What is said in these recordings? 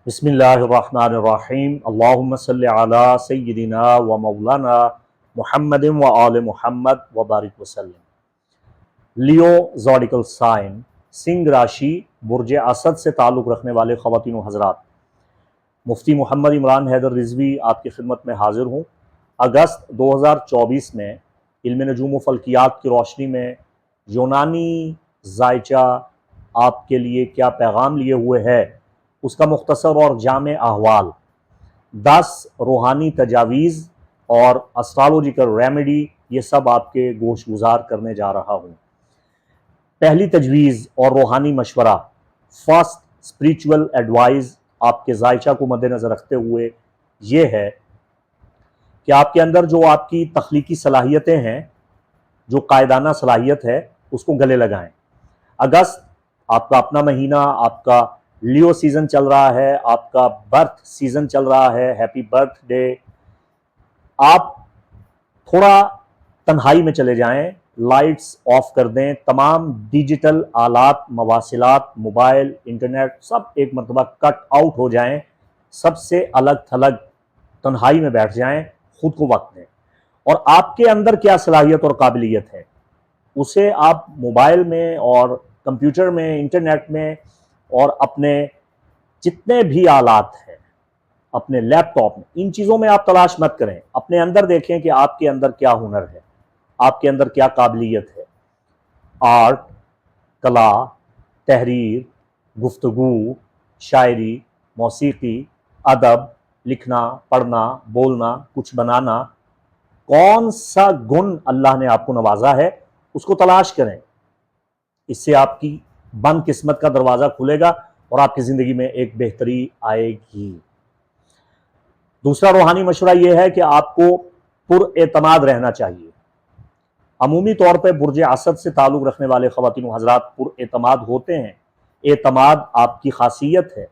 بسم اللہ الرحمن الرحیم اللہم صلی علی سیدنا و مولانا محمد و آل محمد و بارک وسلم۔ لیو زوڈیکل سائن سنگھ راشی برج اسد سے تعلق رکھنے والے خواتین و حضرات، مفتی محمد عمران حیدر رضوی آپ کی خدمت میں حاضر ہوں۔ اگست 2024 میں علم نجوم و فلکیات کی روشنی میں یونانی زائچہ آپ کے لیے کیا پیغام لیے ہوئے ہے، اس کا مختصر اور جامع احوال، 10 روحانی تجاویز اور اسٹرالوجیکل ریمیڈی، یہ سب آپ کے گوش گزار کرنے جا رہا ہوں۔ پہلی تجویز اور روحانی مشورہ، فرسٹ اسپریچول ایڈوائز آپ کے ذائچہ کو مد نظر رکھتے ہوئے یہ ہے کہ آپ کے اندر جو آپ کی تخلیقی صلاحیتیں ہیں، جو قائدانہ صلاحیت ہے، اس کو گلے لگائیں۔ اگست آپ کا اپنا مہینہ، آپ کا لیو سیزن چل رہا ہے، آپ کا برتھ سیزن چل رہا ہے، ہیپی برتھ ڈے۔ آپ تھوڑا تنہائی میں چلے جائیں، لائٹس آف کر دیں، تمام ڈیجیٹل آلات، مواصلات، موبائل، انٹرنیٹ سب ایک مرتبہ کٹ آؤٹ ہو جائیں، سب سے الگ تھلگ تنہائی میں بیٹھ جائیں، خود کو وقت دیں، اور آپ کے اندر کیا صلاحیت اور قابلیت ہے اسے آپ موبائل میں اور کمپیوٹر میں، انٹرنیٹ میں اور اپنے جتنے بھی آلات ہیں، اپنے لیپ ٹاپ میں، ان چیزوں میں آپ تلاش مت کریں، اپنے اندر دیکھیں کہ آپ کے اندر کیا ہنر ہے، آپ کے اندر کیا قابلیت ہے۔ آرٹ، کلا، تحریر، گفتگو، شاعری، موسیقی، ادب، لکھنا، پڑھنا، بولنا، کچھ بنانا، کون سا گن اللہ نے آپ کو نوازا ہے اس کو تلاش کریں۔ اس سے آپ کی بند قسمت کا دروازہ کھلے گا اور آپ کی زندگی میں ایک بہتری آئے گی۔ دوسرا روحانی مشورہ یہ ہے کہ آپ کو پر اعتماد رہنا چاہیے۔ عمومی طور پہ برج اسد سے تعلق رکھنے والے خواتین و حضرات پر اعتماد ہوتے ہیں۔ اعتماد آپ کی خاصیت ہے،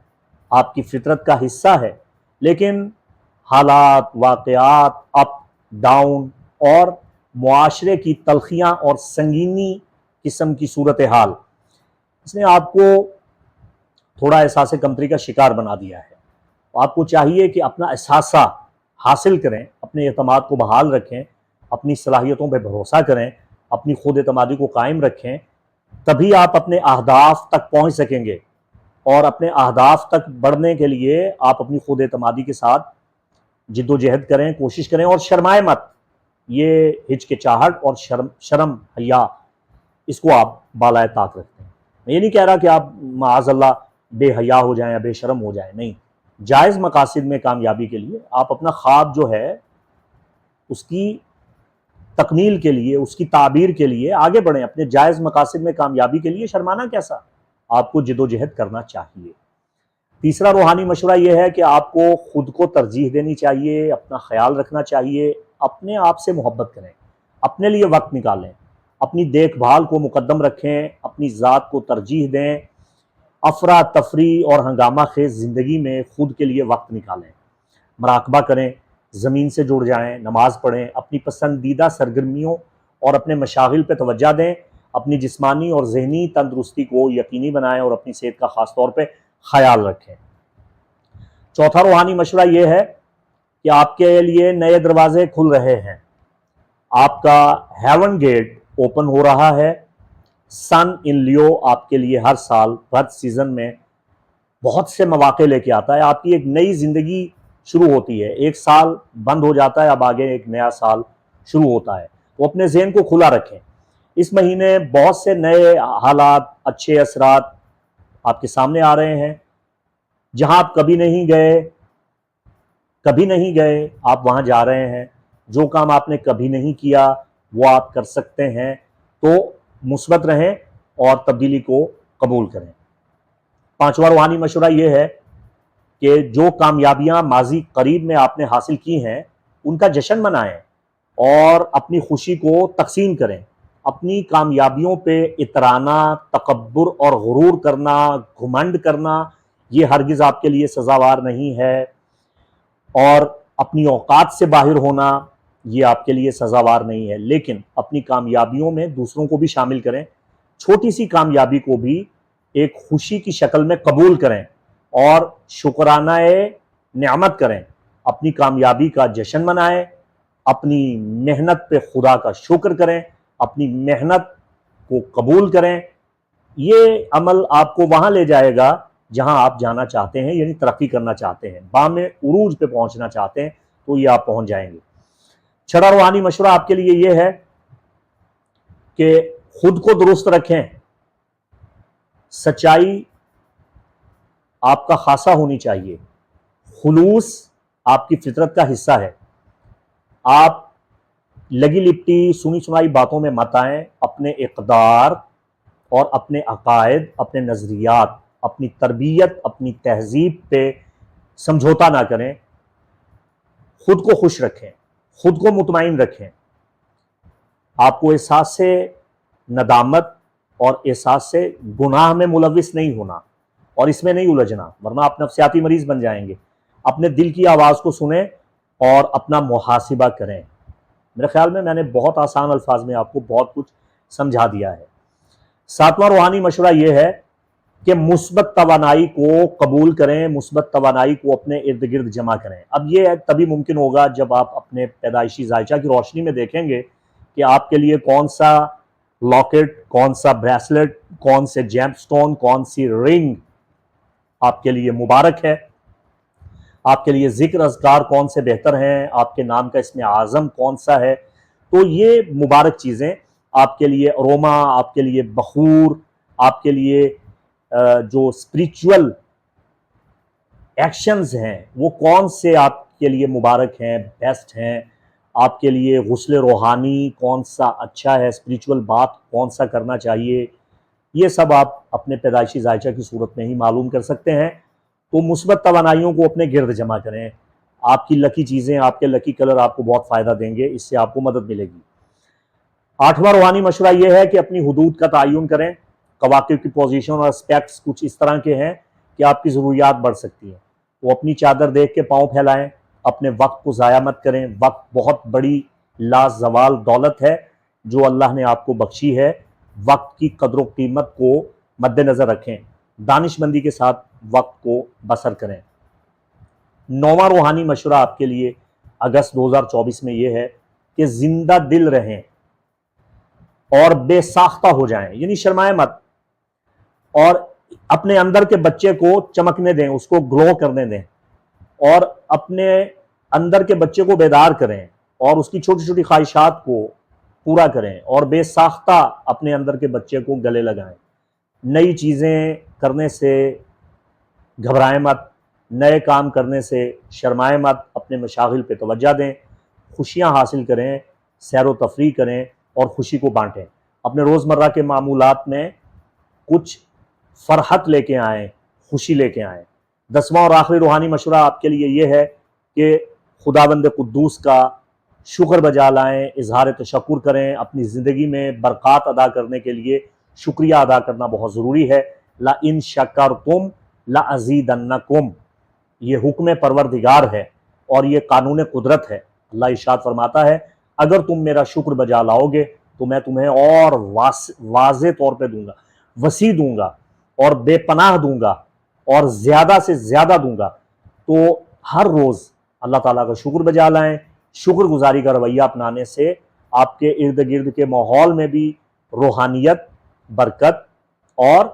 آپ کی فطرت کا حصہ ہے، لیکن حالات، واقعات، اپ ڈاؤن اور معاشرے کی تلخیاں اور سنگینی قسم کی صورتحال، اس نے آپ کو تھوڑا احساس کمتری کا شکار بنا دیا ہے۔ آپ کو چاہیے کہ اپنا احساسہ حاصل کریں، اپنے اعتماد کو بحال رکھیں، اپنی صلاحیتوں پہ بھروسہ کریں، اپنی خود اعتمادی کو قائم رکھیں، تبھی آپ اپنے اہداف تک پہنچ سکیں گے۔ اور اپنے اہداف تک بڑھنے کے لیے آپ اپنی خود اعتمادی کے ساتھ جد و جہد کریں، کوشش کریں، اور شرمائے مت۔ یہ ہچکچاہٹ اور شرم حیا، اس کو آپ بالائے طاق رکھتے ہیں۔ میں یہ نہیں کہہ رہا کہ آپ معاذ اللہ بے حیا ہو جائیں یا بے شرم ہو جائیں، نہیں، جائز مقاصد میں کامیابی کے لیے آپ اپنا خواب جو ہے اس کی تکمیل کے لیے، اس کی تعبیر کے لیے آگے بڑھیں، اپنے جائز مقاصد میں کامیابی کے لیے شرمانا کیسا، آپ کو جد و جہد کرنا چاہیے۔ تیسرا روحانی مشورہ یہ ہے کہ آپ کو خود کو ترجیح دینی چاہیے، اپنا خیال رکھنا چاہیے، اپنے آپ سے محبت کریں، اپنے لیے وقت نکالیں، اپنی دیکھ بھال کو مقدم رکھیں، اپنی ذات کو ترجیح دیں، افراتفری اور ہنگامہ خیز زندگی میں خود کے لیے وقت نکالیں، مراقبہ کریں، زمین سے جڑ جائیں، نماز پڑھیں، اپنی پسندیدہ سرگرمیوں اور اپنے مشاغل پہ توجہ دیں، اپنی جسمانی اور ذہنی تندرستی کو یقینی بنائیں اور اپنی صحت کا خاص طور پہ خیال رکھیں۔ چوتھا روحانی مشورہ یہ ہے کہ آپ کے لیے نئے دروازے کھل رہے ہیں، آپ کا ہیون گیٹ اوپن ہو رہا ہے۔ سن ان لیو آپ کے لیے ہر سال برتھ سیزن میں بہت سے مواقع لے کے آتا ہے، آپ کی ایک نئی زندگی شروع ہوتی ہے، ایک سال بند ہو جاتا ہے، اب آگے ایک نیا سال شروع ہوتا ہے۔ وہ اپنے ذہن کو کھلا رکھیں، اس مہینے بہت سے نئے حالات، اچھے اثرات آپ کے سامنے آ رہے ہیں۔ جہاں آپ کبھی نہیں گئے آپ وہاں جا رہے ہیں، جو کام آپ نے کبھی نہیں کیا وہ آپ کر سکتے ہیں، تو مثبت رہیں اور تبدیلی کو قبول کریں۔ پانچواں روحانی مشورہ یہ ہے کہ جو کامیابیاں ماضی قریب میں آپ نے حاصل کی ہیں ان کا جشن منائیں اور اپنی خوشی کو تقسیم کریں۔ اپنی کامیابیوں پہ اترانا، تکبر اور غرور کرنا، گھمنڈ کرنا، یہ ہرگز آپ کے لیے سزاوار نہیں ہے، اور اپنی اوقات سے باہر ہونا یہ آپ کے لیے سزاوار نہیں ہے۔ لیکن اپنی کامیابیوں میں دوسروں کو بھی شامل کریں، چھوٹی سی کامیابی کو بھی ایک خوشی کی شکل میں قبول کریں، اور شکرانہ نعمت کریں، اپنی کامیابی کا جشن منائیں، اپنی محنت پہ خدا کا شکر کریں، اپنی محنت کو قبول کریں۔ یہ عمل آپ کو وہاں لے جائے گا جہاں آپ جانا چاہتے ہیں، یعنی ترقی کرنا چاہتے ہیں، بام عروج پہ پہنچنا چاہتے ہیں تو یہ آپ پہنچ جائیں گے۔ چھٹا روحانی مشورہ آپ کے لیے یہ ہے کہ خود کو درست رکھیں، سچائی آپ کا خاصہ ہونی چاہیے، خلوص آپ کی فطرت کا حصہ ہے۔ آپ لگی لپٹی سنی سنائی باتوں میں مت آئیں، اپنے اقدار اور اپنے عقائد، اپنے نظریات، اپنی تربیت، اپنی تہذیب پہ سمجھوتا نہ کریں۔ خود کو خوش رکھیں، خود کو مطمئن رکھیں۔ آپ کو احساس سے ندامت اور احساس سے گناہ میں ملوث نہیں ہونا اور اس میں نہیں الجھنا، ورنہ آپ نفسیاتی مریض بن جائیں گے۔ اپنے دل کی آواز کو سنیں اور اپنا محاسبہ کریں۔ میرے خیال میں نے بہت آسان الفاظ میں آپ کو بہت کچھ سمجھا دیا ہے۔ ساتواں روحانی مشورہ یہ ہے کہ مثبت توانائی کو قبول کریں، مثبت توانائی کو اپنے ارد گرد جمع کریں۔ اب یہ تبھی ممکن ہوگا جب آپ اپنے پیدائشی ذائچہ کی روشنی میں دیکھیں گے کہ آپ کے لیے کون سا لاکٹ، کون سا بریسلٹ، کون سے جیمپ سٹون، کون سی رنگ آپ کے لیے مبارک ہے، آپ کے لیے ذکر اذکار کون سے بہتر ہیں، آپ کے نام کا اسم اعظم کون سا ہے۔ تو یہ مبارک چیزیں آپ کے لیے، اروما آپ کے لیے، بخور آپ کے لیے، جو اسپریچول ایکشنز ہیں وہ کون سے آپ کے لیے مبارک ہیں، بیسٹ ہیں، آپ کے لیے غسل روحانی کون سا اچھا ہے، اسپریچول بات کون سا کرنا چاہیے، یہ سب آپ اپنے پیدائشی ذائچہ کی صورت میں ہی معلوم کر سکتے ہیں۔ تو مثبت توانائیوں کو اپنے گرد جمع کریں۔ آپ کی لکی چیزیں، آپ کے لکی کلر آپ کو بہت فائدہ دیں گے، اس سے آپ کو مدد ملے گی۔ آٹھواں روحانی مشورہ یہ ہے کہ اپنی حدود کا تعین کریں۔ کواکب کی پوزیشن اور اسپیکٹس کچھ اس طرح کے ہیں کہ آپ کی ضروریات بڑھ سکتی ہیں، وہ اپنی چادر دیکھ کے پاؤں پھیلائیں، اپنے وقت کو ضائع مت کریں۔ وقت بہت بڑی لازوال دولت ہے جو اللہ نے آپ کو بخشی ہے۔ وقت کی قدر و قیمت کو مد نظر رکھیں، دانش مندی کے ساتھ وقت کو بسر کریں۔ نوواں روحانی مشورہ آپ کے لیے اگست 2024 میں یہ ہے کہ زندہ دل رہیں اور بے ساختہ ہو جائیں، یعنی شرمائے مت، اور اپنے اندر کے بچے کو چمکنے دیں، اس کو گلو کرنے دیں، اور اپنے اندر کے بچے کو بیدار کریں اور اس کی چھوٹی چھوٹی خواہشات کو پورا کریں، اور بے ساختہ اپنے اندر کے بچے کو گلے لگائیں۔ نئی چیزیں کرنے سے گھبرائیں مت، نئے کام کرنے سے شرمائیں مت، اپنے مشاغل پہ توجہ دیں، خوشیاں حاصل کریں، سیر و تفریح کریں اور خوشی کو بانٹیں۔ اپنے روزمرہ کے معمولات میں کچھ فرحت لے کے آئیں، خوشی لے کے آئیں۔ دسواں اور آخری روحانی مشورہ آپ کے لیے یہ ہے کہ خداوند قدوس کا شکر بجا لائیں، اظہار تشکر کریں۔ اپنی زندگی میں برکات ادا کرنے کے لیے شکریہ ادا کرنا بہت ضروری ہے۔ لَإِن شَكَرْتُمْ لَأَزِيدَنَّكُمْ، یہ حکم پروردگار ہے اور یہ قانون قدرت ہے۔ اللہ ارشاد فرماتا ہے اگر تم میرا شکر بجا لاؤ گے تو میں تمہیں اور واضح طور پہ دوں گا، وسیع دوں گا اور بے پناہ دوں گا اور زیادہ سے زیادہ دوں گا۔ تو ہر روز اللہ تعالیٰ کا شکر بجا لائیں۔ شکر گزاری کا رویہ اپنانے سے آپ کے ارد گرد کے ماحول میں بھی روحانیت، برکت اور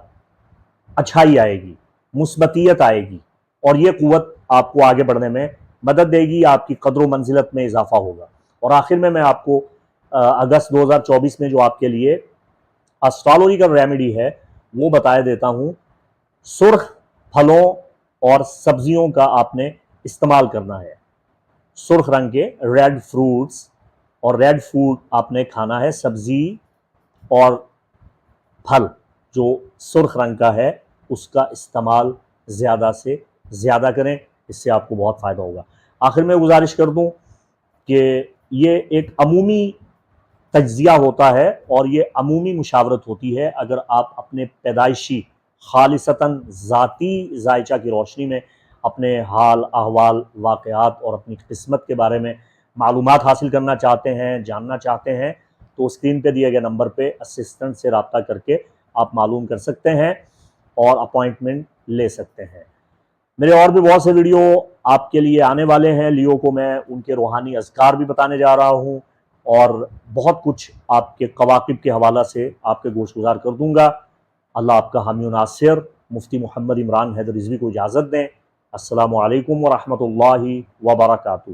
اچھائی آئے گی، مثبتیت آئے گی، اور یہ قوت آپ کو آگے بڑھنے میں مدد دے گی، آپ کی قدر و منزلت میں اضافہ ہوگا۔ اور آخر میں آپ کو اگست 2024 میں جو آپ کے لیے اسٹرالوجیکل ریمیڈی ہے وہ بتائے دیتا ہوں۔ سرخ پھلوں اور سبزیوں کا آپ نے استعمال کرنا ہے، سرخ رنگ کے ریڈ فروٹس اور ریڈ فوڈ آپ نے کھانا ہے، سبزی اور پھل جو سرخ رنگ کا ہے اس کا استعمال زیادہ سے زیادہ کریں، اس سے آپ کو بہت فائدہ ہوگا۔ آخر میں گزارش کر دوں کہ یہ ایک عمومی تجزیہ ہوتا ہے اور یہ عمومی مشاورت ہوتی ہے۔ اگر آپ اپنے پیدائشی خالصتاً ذاتی ذائچہ کی روشنی میں اپنے حال احوال، واقعات اور اپنی قسمت کے بارے میں معلومات حاصل کرنا چاہتے ہیں، جاننا چاہتے ہیں، تو اسکرین پہ دیے گئے نمبر پہ اسسٹنٹ سے رابطہ کر کے آپ معلوم کر سکتے ہیں اور اپوائنٹمنٹ لے سکتے ہیں۔ میرے اور بھی بہت سے ویڈیو آپ کے لیے آنے والے ہیں. لیو کو میں ان کے روحانی اذکار بھی بتانے جا رہا ہوں اور بہت کچھ آپ کے قواقب کے حوالہ سے آپ کے گوش گزار کر دوں گا. اللہ آپ کا حامی و ناصر. مفتی محمد عمران حیدر رضوی کو اجازت دیں. السلام علیکم ورحمۃ اللہ وبرکاتہ.